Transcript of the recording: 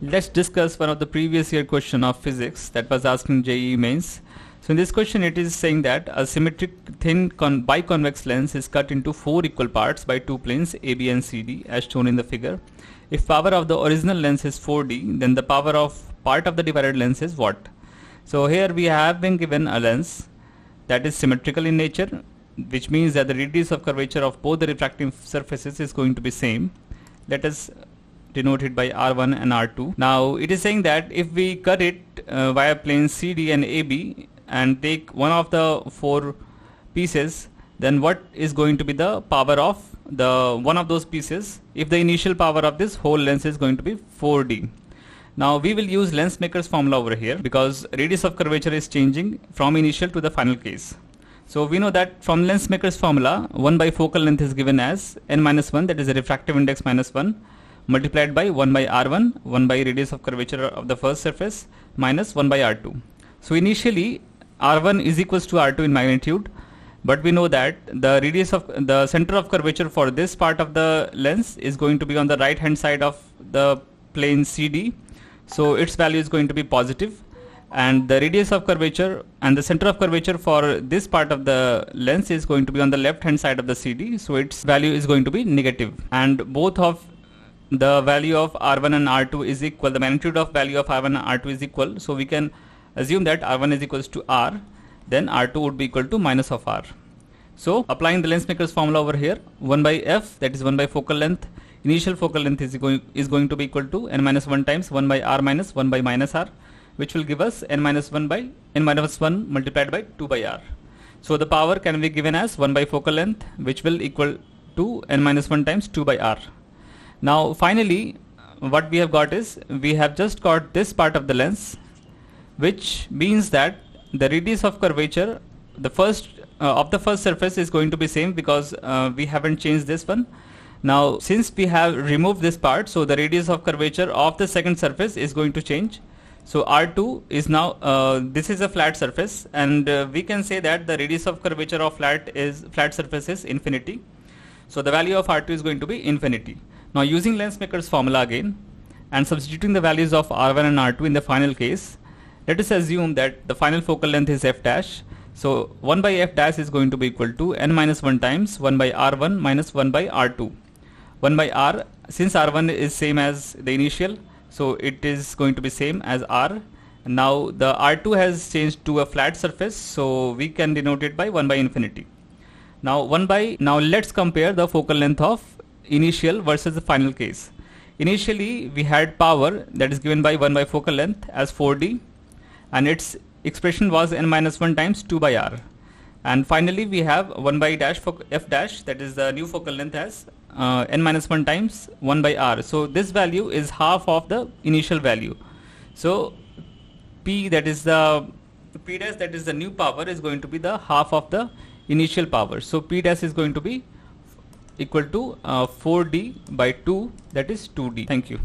Let's discuss one of the previous year question of physics that was asked in JEE mains. So in this question it is saying that a symmetric thin biconvex lens is cut into 4 equal parts by two planes AB and CD as shown in the figure. If power of the original lens is 4D, then the power of part of the divided lens is what? So here we have been given a lens that is symmetrical in nature, which means that the radius of curvature of both the refracting surfaces is going to be same. Let us denoted by R1 and R2. Now it is saying that if we cut it via planes CD and AB and take one of the 4 pieces, then what is going to be the power of the one of those pieces if the initial power of this whole lens is going to be 4D. Now we will use lens maker's formula over here because radius of curvature is changing from initial to the final case. So we know that from lens maker's formula 1 by focal length is given as n-1, that is a refractive index minus 1, multiplied by 1 by R1, 1 by radius of curvature of the first surface, minus 1 by R2. So initially R1 is equals to R2 in magnitude, but we know that the radius of the center of curvature for this part of the lens is going to be on the right hand side of the plane CD. So its value is going to be positive, and the radius of curvature and the center of curvature for this part of the lens is going to be on the left hand side of the CD. So its value is going to be negative, and both of the value of R1 and R2 is equal, the magnitude of value of R1 and R2 is equal, so we can assume that R1 is equals to R, then R2 would be equal to minus of R. So applying the lens maker's formula over here, 1 by F, that is 1 by focal length, initial focal length is going to be equal to n-1 times 1 by R minus 1 by minus R, which will give us n-1 by n-1 multiplied by 2 by R. So the power can be given as 1 by focal length, which will equal to n-1 times 2 by R. Now finally what we have got is we have just got this part of the lens, which means that the radius of curvature the first surface is going to be same because we haven't changed this one. Now since we have removed this part, so the radius of curvature of the second surface is going to change. So R2 is now this is a flat surface, and we can say that the radius of curvature of flat surface is infinity. So the value of R2 is going to be infinity. Now using lens maker's formula again and substituting the values of R1 and R2 in the final case, let us assume that the final focal length is f dash. So 1 by f dash is going to be equal to n-1 times 1 by R1 minus 1 by R2. 1 by R, since R1 is same as the initial, so it is going to be same as R. Now the R2 has changed to a flat surface, so we can denote it by 1 by infinity. Now let's compare the focal length of initial versus the final case. Initially we had power that is given by 1 by focal length as 4D, and its expression was n-1 times 2 by R, and finally we have 1 by f dash, that is the new focal length, as n-1 times 1 by R. So this value is half of the initial value. So P, that is the P dash, that is the new power, is going to be the half of the initial power. So P dash is going to be equal to 4D by 2, that is 2D. Thank you.